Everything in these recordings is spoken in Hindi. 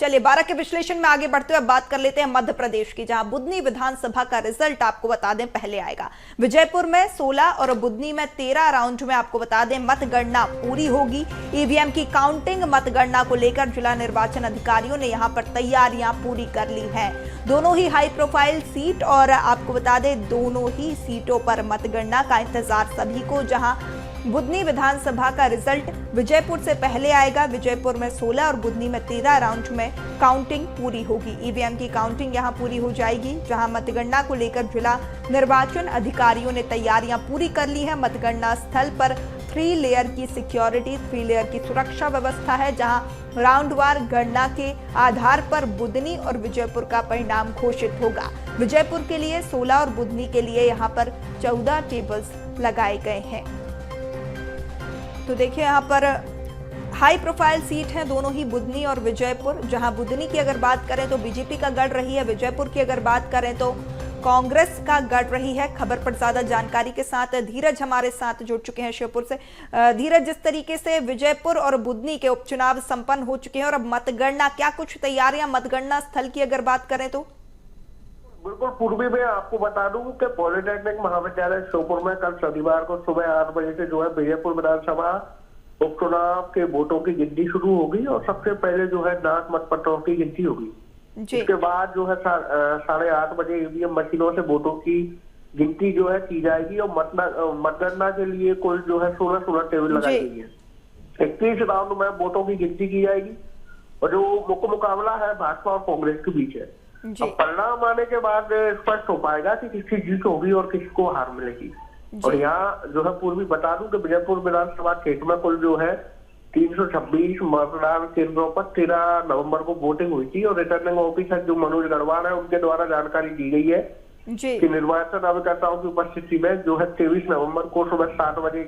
चलिए 12 के विश्लेषण में आगे बढ़ते हुए बात कर लेते हैं मध्य प्रदेश की, जहां बुधनी विधानसभा का रिजल्ट आपको बता दें पहले आएगा। विजयपुर में 16 और बुधनी में 13 राउंड में आपको बता दें मतगणना पूरी होगी। ईवीएम की काउंटिंग मतगणना को लेकर जिला निर्वाचन अधिकारियों ने यहां पर तैयारियां पूरी कर ली हैं। दोनों ही हाई प्रोफाइल सीट और आपको बता दें दोनों ही सीटों पर मतगणना का इंतजार सभी को, जहां बुधनी विधानसभा का रिजल्ट विजयपुर से पहले आएगा। विजयपुर में 16 और बुधनी में 13 राउंड में काउंटिंग पूरी होगी। ईवीएम की काउंटिंग यहां पूरी हो जाएगी, जहां मतगणना को लेकर जिला निर्वाचन अधिकारियों ने तैयारियां पूरी कर ली है। मतगणना स्थल पर 3 लेयर की सिक्योरिटी, 3 लेयर की सुरक्षा व्यवस्था है, जहां राउंडवार गणना के आधार पर बुधनी और विजयपुर का परिणाम घोषित होगा। विजयपुर के लिए 16 और बुधनी के लिए यहां पर 14 टेबल्स लगाए गए हैं। तो देखिए यहाँ पर हाई प्रोफाइल सीट है दोनों ही, बुधनी और विजयपुर। जहां बुधनी की अगर बात करें तो बीजेपी का गढ़ रही है, विजयपुर की अगर बात करें तो कांग्रेस का गढ़ रही है। खबर पर ज्यादा जानकारी के साथ धीरज हमारे साथ जुड़ चुके हैं शिवपुर से। धीरज, जिस तरीके से विजयपुर और बुधनी के उपचुनाव संपन्न हो चुके हैं और अब मतगणना, क्या कुछ तैयारियां मतगणना स्थल की अगर बात करें तो? बिल्कुल पूर्वी में आपको बता दूं कि पॉलिटेक्निक महाविद्यालय श्योपुर में कल शनिवार को सुबह 8 बजे से जो है विजयपुर विधानसभा उपचुनाव के वोटों की गिनती शुरू होगी और सबसे पहले जो है डाक मतपत्रों की गिनती होगी। इसके बाद जो है 8:30 बजे ईवीएम मशीनों से वोटों की गिनती जो है की जाएगी और मतगणना के लिए कुल जो है 16 टेबल लगाई गई है। 31 राउंड में वोटों की गिनती की जाएगी और जो मुख्य मुकाबला है भाजपा और कांग्रेस के बीच है। अब परिणाम आने के बाद स्पष्ट हो पाएगा कि किसकी जीत होगी और किसको हार मिलेगी। और यहाँ जो है पूर्वी बता दूं कि विजयपुर विधानसभा क्षेत्र में कुल जो है 326 मतदान केंद्रों पर 13 नवंबर को वोटिंग हुई थी और रिटर्निंग ऑफिसर जो मनोज गढ़वाल है उनके द्वारा जानकारी दी गई है कि निर्वाचन अभिकर्ताओं की उपस्थिति में जो है 23 नवंबर को सुबह 7 बजे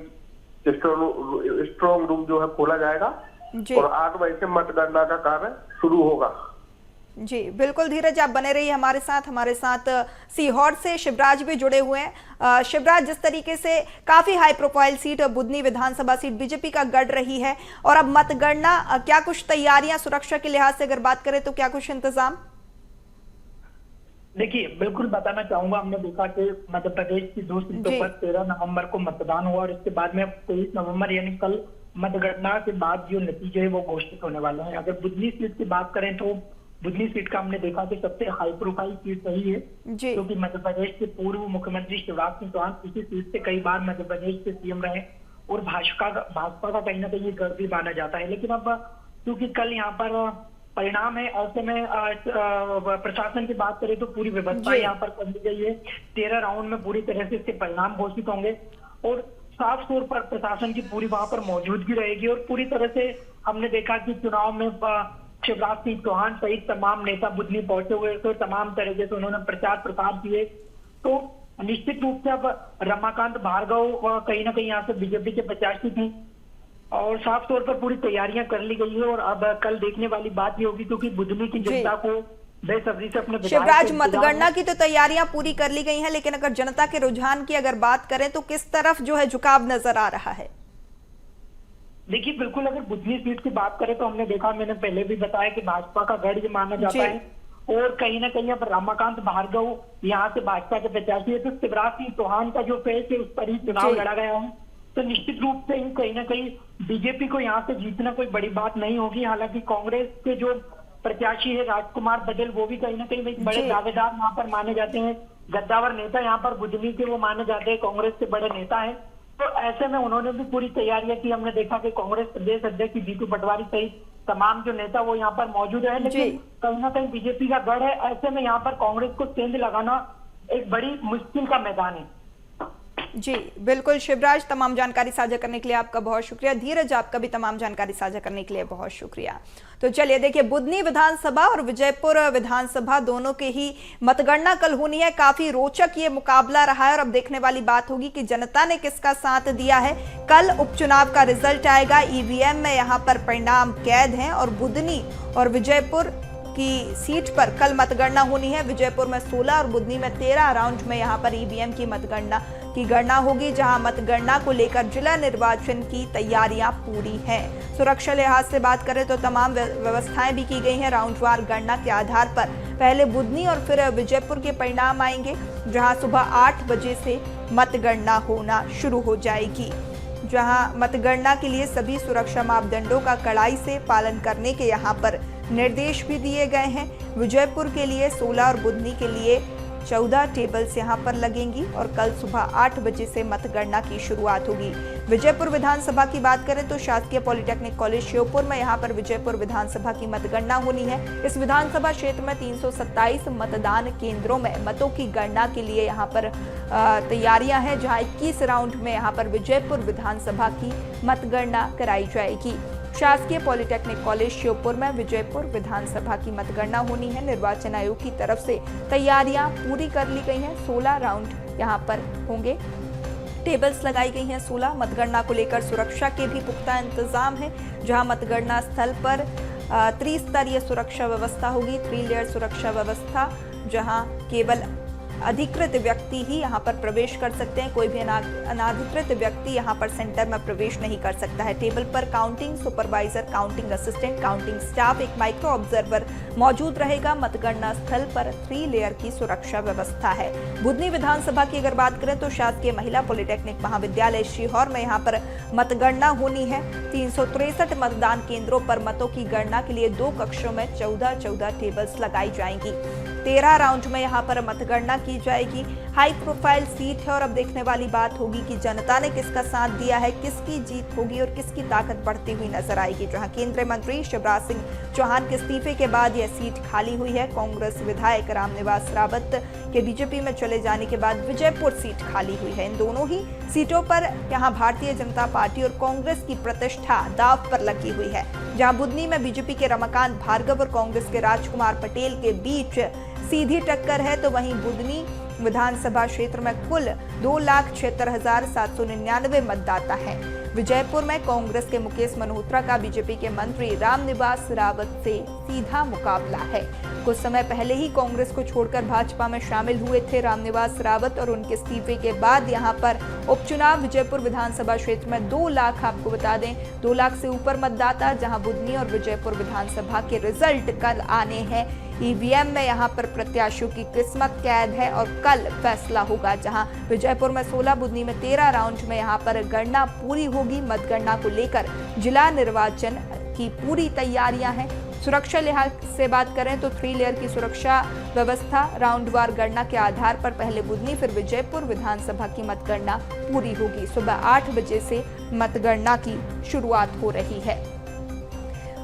स्ट्रॉन्ग रूम जो है खोला जाएगा और 8 बजे से मतगणना का कार्य शुरू होगा। जी बिल्कुल धीरज, आप बने रहिए हमारे साथ सीहोर से शिवराज भी जुड़े हुए हैं। शिवराज, जिस तरीके से काफी हाई प्रोफाइल सीट बुधनी विधानसभा सीट बीजेपी का गढ़ रही है और अब मतगणना, क्या कुछ तैयारियां सुरक्षा के लिहाज से अगर बात करें तो क्या कुछ इंतजाम? देखिए बिल्कुल बताना चाहूंगा, हमने देखा कि मध्य प्रदेश की 2 सीटों पर 13 नवंबर को मतदान हुआ और इसके बाद में 23 नवंबर यानी कल मतगणना के बाद जो नतीजे है वो घोषित होने वाले हैं। अगर बुधनी सीट की बात करें तो बुधनी सीट का हमने देखा कि सबसे हाई प्रोफाइल सीट रही है, क्योंकि मध्य प्रदेश के पूर्व मुख्यमंत्री शिवराज सिंह चौहान इसी सीट से कई बार मध्य प्रदेश के सीएम रहे और भाजपा का कहीं ना कहीं गर्व भी माना जाता है। लेकिन अब क्योंकि कल यहाँ पर परिणाम है, ऐसे में प्रशासन की बात करें तो पूरी व्यवस्था यहाँ पर कर दी गई है। 13 राउंड में पूरी तरह से इसके परिणाम घोषित होंगे और साफ तौर पर प्रशासन की पूरी वहां पर मौजूदगी रहेगी और पूरी तरह से हमने देखा कि चुनाव में शिवराज सिंह चौहान सहित तमाम नेता बुधनी पहुंचे हुए थे, तमाम तरीके से उन्होंने प्रचार प्रसार किए। तो निश्चित रूप से अब रमाकांत भार्गव कहीं ना कहीं यहाँ से बीजेपी के प्रत्याशी थे और साफ तौर पर पूरी तैयारियां कर ली गई है और अब कल देखने वाली बात ये होगी क्योंकि बुधनी की जनता को बेसब्री से अपने शिवराज, मतगणना की तो तैयारियां पूरी कर ली गई हैं, लेकिन अगर जनता के रुझान की अगर बात करें तो किस तरफ जो है झुकाव नजर आ रहा है? देखिए बिल्कुल, अगर बुधनी सीट की बात करें तो हमने देखा, मैंने पहले भी बताया कि भाजपा का गढ़ ये माना जाता है और कहीं ना कहीं अब रमाकांत भार्गव यहाँ से भाजपा के प्रत्याशी है तो शिवराज सिंह चौहान का जो फेस है उस पर ही चुनाव लड़ा गया है। तो निश्चित रूप से कहीं ना कहीं बीजेपी को यहाँ से जीतना कोई बड़ी बात नहीं होगी। हालांकि कांग्रेस के जो प्रत्याशी है राजकुमार बदल, वो भी कहीं ना कहीं एक बड़े दावेदार यहाँ पर माने जाते हैं, गद्दावर नेता यहाँ पर बुधनी के वो माने जाते हैं, कांग्रेस के बड़े नेता है। तो ऐसे में उन्होंने भी पूरी तैयारियां की। हमने देखा कि कांग्रेस प्रदेश अध्यक्ष जीतू पटवारी सहित तमाम जो नेता वो यहाँ पर मौजूद है, लेकिन कहीं ना कहीं बीजेपी का गढ़ है। ऐसे में यहाँ पर कांग्रेस को सेंध लगाना एक बड़ी मुश्किल का मैदान है। जी बिल्कुल शिवराज, तमाम जानकारी साझा करने के लिए आपका बहुत शुक्रिया। धीरज, आपका भी तमाम जानकारी साझा करने के लिए बहुत शुक्रिया। तो चलिए देखिए, बुधनी विधानसभा और विजयपुर विधानसभा दोनों के ही मतगणना कल होनी है। काफी रोचक ये मुकाबला रहा है और अब देखने वाली बात होगी कि जनता ने किसका साथ दिया है। कल उपचुनाव का रिजल्ट आएगा, ईवीएम में यहाँ पर परिणाम कैद हैं और बुधनी और विजयपुर की सीट पर कल मतगणना होनी है। विजयपुर में 16 और बुधनी में 13 राउंड में यहाँ पर ईवीएम की मतगणना की गणना होगी, जहां मतगणना को लेकर जिला निर्वाचन की तैयारियां पूरी हैं। सुरक्षा लिहाज से बात करें तो तमाम व्यवस्थाएं भी की गई हैं। राउंडवार गणना के आधार पर पहले बुधनी और फिर विजयपुर के परिणाम आएंगे, जहां सुबह 8 बजे से मतगणना होना शुरू हो जाएगी। जहां मतगणना के लिए सभी सुरक्षा मापदंडों का कड़ाई से पालन करने के यहां पर निर्देश भी दिए गए हैं। विजयपुर के लिए 16 और बुधनी के लिए 14 टेबल्स यहां पर लगेंगी और कल सुबह 8 बजे से मतगणना की शुरुआत होगी। विजयपुर विधानसभा की बात करें तो शासकीय पॉलिटेक्निक कॉलेज श्योपुर में यहां पर विजयपुर विधानसभा की मतगणना होनी है। इस विधानसभा क्षेत्र में 327 मतदान केंद्रों में मतों की गणना के लिए यहां पर तैयारियां हैं, जहां 21 राउंड में यहां पर विजयपुर विधानसभा की मतगणना कराई जाएगी। शासकीय पॉलिटेक्निक कॉलेज श्योपुर में विजयपुर विधानसभा की मतगणना होनी है। निर्वाचन आयोग की तरफ से तैयारियां पूरी कर ली गई हैं। 16 राउंड यहां पर होंगे, टेबल्स लगाई गई हैं 16। मतगणना को लेकर सुरक्षा के भी पुख्ता इंतजाम है, जहां मतगणना स्थल पर त्रिस्तरीय सुरक्षा व्यवस्था होगी, 3 लेयर सुरक्षा व्यवस्था, जहां केवल अधिकृत व्यक्ति ही यहां पर प्रवेश कर सकते हैं। कोई भी अनाधिकृत व्यक्ति यहां पर सेंटर में प्रवेश नहीं कर सकता है। टेबल पर counting supervisor, counting assistant, counting staff, एक माइक्रो ऑब्जर्वर मौजूद रहेगा। मतगणना स्थल पर 3 लेयर की सुरक्षा व्यवस्था है। बुधनी विधानसभा की अगर बात करें तो शासकीय महिला पॉलिटेक्निक महाविद्यालय सीहोर में यहां पर मतगणना होनी है। 363 मतदान केंद्रों पर मतों की गणना के लिए 2 कक्षों में 14 टेबल्स लगाई जाएंगी। 13 राउंड में यहां पर मतगणना की जाएगी। हाई प्रोफाइल सीट है और अब देखने वाली बात होगी कि जनता ने किसका साथ दिया है, किसकी जीत होगी और किसकी ताकत बढ़ती हुई नजर आएगी। जहां केंद्रीय मंत्री शिवराज सिंह चौहान के इस्तीफे के बाद यह सीट खाली हुई है। कांग्रेस विधायक रामनिवास रावत के बीजेपी में चले जाने के बाद विजयपुर सीट खाली हुई है। इन दोनों ही सीटों पर यहां भारतीय जनता पार्टी और कांग्रेस की प्रतिष्ठा दांव पर लगी हुई है। जहां बुधनी में बीजेपी के रमाकांत भार्गव और कांग्रेस के राजकुमार पटेल के बीच सीधी टक्कर है, तो वहीं बुधनी विधानसभा क्षेत्र में कुल 2,76,799 मतदाता हैं। विजयपुर में कांग्रेस के मुकेश मल्होत्रा का बीजेपी के मंत्री रामनिवास रावत से सीधा मुकाबला है। कुछ समय पहले ही कांग्रेस को छोड़कर भाजपा में शामिल हुए थे रामनिवास रावत और उनके इस्तीफे के बाद यहां पर उपचुनाव विजयपुर विधानसभा क्षेत्र में 2 लाख, आपको बता दें 2 लाख से ऊपर मतदाता, जहां बुधनी और विजयपुर विधानसभा के रिजल्ट कल आने हैं। ईवीएम में यहां पर प्रत्याशियों की किस्मत कैद है और कल फैसला होगा। जहां विजयपुर में 16, बुधनी में 13 राउंड में यहां पर गणना पूरी होगी। मतगणना को लेकर जिला निर्वाचन की पूरी तैयारियां हैं। सुरक्षा लिहाज से बात करें तो 3 लेयर की सुरक्षा व्यवस्था, राउंडवार गणना के आधार पर पहले बुधनी फिर विजयपुर विधानसभा की मतगणना पूरी होगी। सुबह 8 बजे से मतगणना की शुरुआत हो रही है।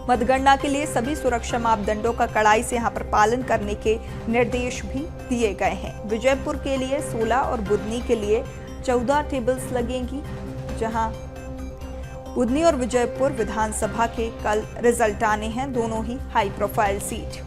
मतगणना के लिए सभी सुरक्षा मापदंडों का कड़ाई से यहां पर पालन करने के निर्देश भी दिए गए हैं। विजयपुर के लिए 16 और बुधनी के लिए 14 टेबल्स लगेंगी, जहां बुधनी और विजयपुर विधानसभा के कल रिजल्ट आने हैं, दोनों ही हाई प्रोफाइल सीट।